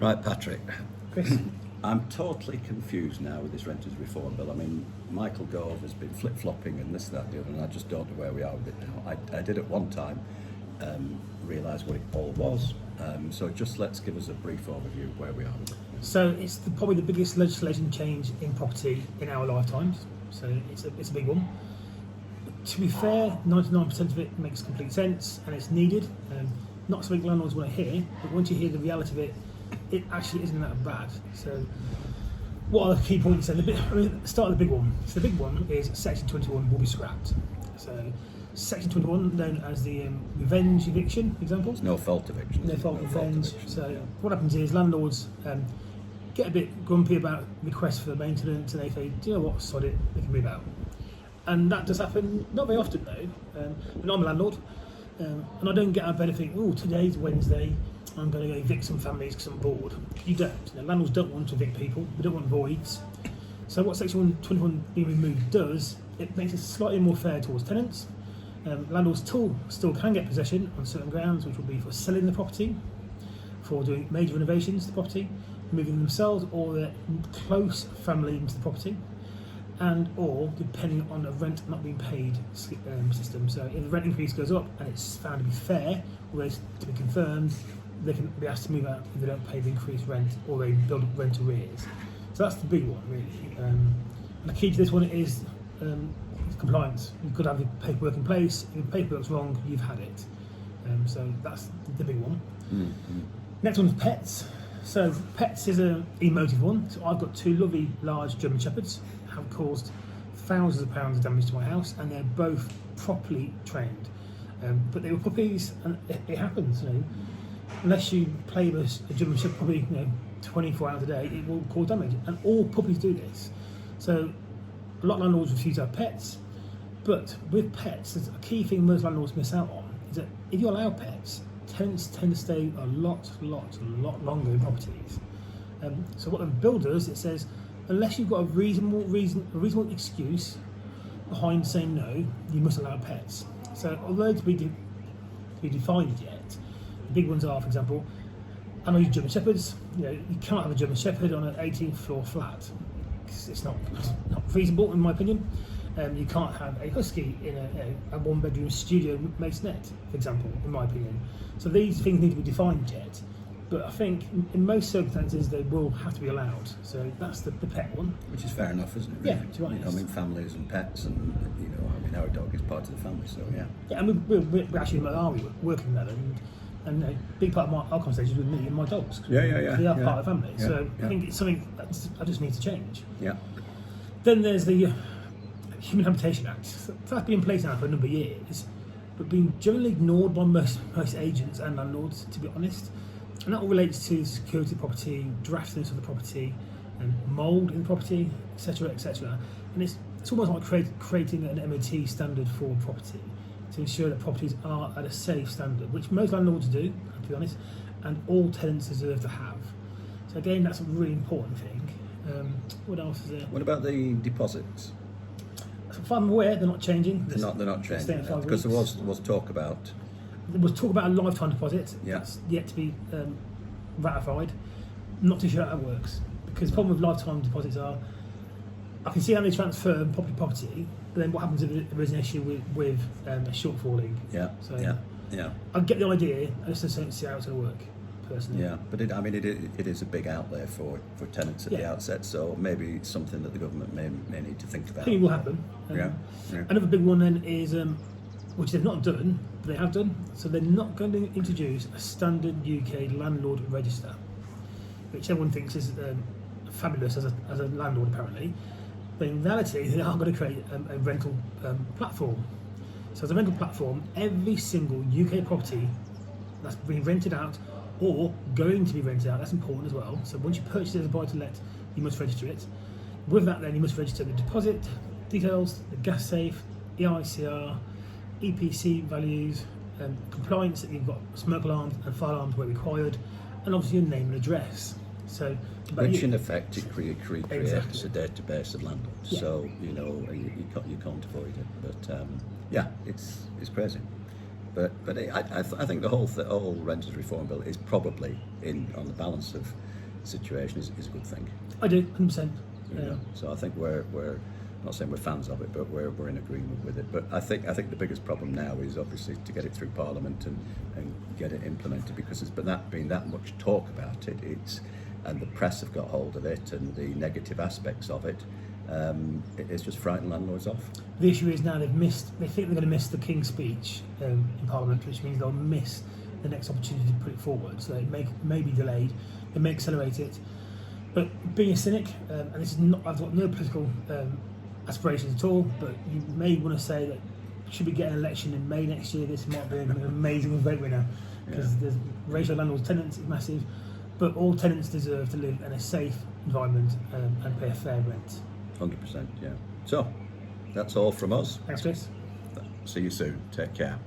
Right, Patrick. Chris? I'm totally confused now with this renters reform bill. I mean, Michael Gove has been flip-flopping and this, that, the other, and I just don't know where we are with it now. I did at one time realise what it all was. So just let's give us a brief overview of where we are with it. So it's probably the biggest legislation change in property in our lifetimes. So it's a big one. To be fair, 99% of it makes complete sense and it's needed. Not something landlords want to hear, but once you hear the reality of it, it actually isn't that bad. So what are the key points then? Start with the big one. So the big one is Section 21 will be scrapped. So Section 21, known as the revenge eviction example. It's no fault eviction. No fault revenge. So what happens is landlords get a bit grumpy about requests for maintenance and they say, do you know what, sod it, they can move out. And that does happen, not very often though, but I'm a landlord and I don't get out of bed and think, oh, today's Wednesday, I'm going to go evict some families because I'm bored. You don't. Landlords don't want to evict people, they don't want voids. So what Section 21 being removed does, it makes it slightly more fair towards tenants. Landlords still can get possession on certain grounds, which will be for selling the property, for doing major renovations to the property, moving themselves or their close family into the property, and or depending on a rent not being paid system. So if the rent increase goes up and it's found to be fair, or it's to be confirmed, they can be asked to move out if they don't pay the increased rent or they build up rent arrears. So that's the big one really. And the key to this one is compliance. You've got to have your paperwork in place. If your paperwork's wrong, you've had it. So that's the big one. Mm-hmm. Next one is pets. So pets is an emotive one. So I've got two lovely large German Shepherds, have caused thousands of pounds of damage to my house, and they're both properly trained. But they were puppies, and it happens. Unless you play with a German Shepherd puppy, 24 hours a day, it will cause damage, and all puppies do this. So a lot of landlords refuse to have pets, but with pets, there's a key thing most landlords miss out on is that if you allow pets, tenants tend to stay a lot longer in properties. So what the bill does, it says, unless you've got a reasonable excuse behind saying no, you must allow pets. So although to be defined yet, the big ones are, for example, I know you German Shepherds. You cannot have a German Shepherd on an 18th floor flat because it's not feasible in my opinion. You can't have a husky in a one-bedroom studio masonette, for example, in my opinion. So these things need to be defined yet, but I think in most circumstances they will have to be allowed. So that's the pet one. Which is fair enough, isn't it? Really? Yeah, to be honest. I mean, families and pets, and our dog is part of the family, so yeah. Yeah, and we're actually in Malawi working there, and a big part of our conversation is with me and my dogs. Yeah. They are part of the family, Yeah, so I think it's something that I just need to change. Yeah. Then there's the Human Habitation Act. So that's been in place now for a number of years, but being generally ignored by most agents and landlords, to be honest. And that all relates to security of the property, draftiness of the property, and mould in the property, etc., etc. And it's almost like creating an MOT standard for property to ensure that properties are at a safe standard, which most landlords do, to be honest, and all tenants deserve to have. So again, that's a really important thing. What else is there? What about the deposits? So far I'm aware, they're not changing. They're not changing because there was talk about. There was talk about a lifetime deposit. Yeah. That's yet to be ratified. Not too sure how that works because the problem with lifetime deposits are I can see how they transfer property, but then what happens if there is an issue with a shortfalling? Yeah. So yeah. I get the idea. I just don't see how it's going to work. Personally. Yeah, but it is a big outlay for tenants at the outset, so maybe it's something that the government may need to think about. I think it will happen. Yeah. Another big one then is, which they've not done, but they have done, so they're not going to introduce a standard UK landlord register, which everyone thinks is fabulous as a landlord apparently, but in reality they are going to create a rental platform. So as a rental platform, every single UK property that's being rented out or going to be rented out, that's important as well. So once you purchase it as a buy-to-let, you must register it. With that then, you must register the deposit details, the gas safe, EICR, EPC values, compliance that you've got smoke alarms and fire alarms where required, and obviously your name and address. So, which in effect it creates exactly. a database of landlords. Yeah. So you can't avoid it. But it's crazy. But I think the whole renters reform bill is probably on the balance of the situation is a good thing. I do, 100%. You know? So I think we're not saying we're fans of it, but we're in agreement with it. But I think the biggest problem now is obviously to get it through Parliament and get it implemented, because there's been that much talk about it. And the press have got hold of it, and the negative aspects of it. It's just frightened landlords off. The issue is now they think they're going to miss the King's speech in Parliament, which means they'll miss the next opportunity to put it forward. So it may be delayed, they may accelerate it. But being a cynic, and this is not, I've got no political aspirations at all, but you may want to say that should we get an election in May next year, this might be an amazing vote winner, because the ratio of landlords tenants is massive, but all tenants deserve to live in a safe environment and pay a fair rent. 100%, yeah. So, that's all from us. Thanks, Chris. See you soon. Take care.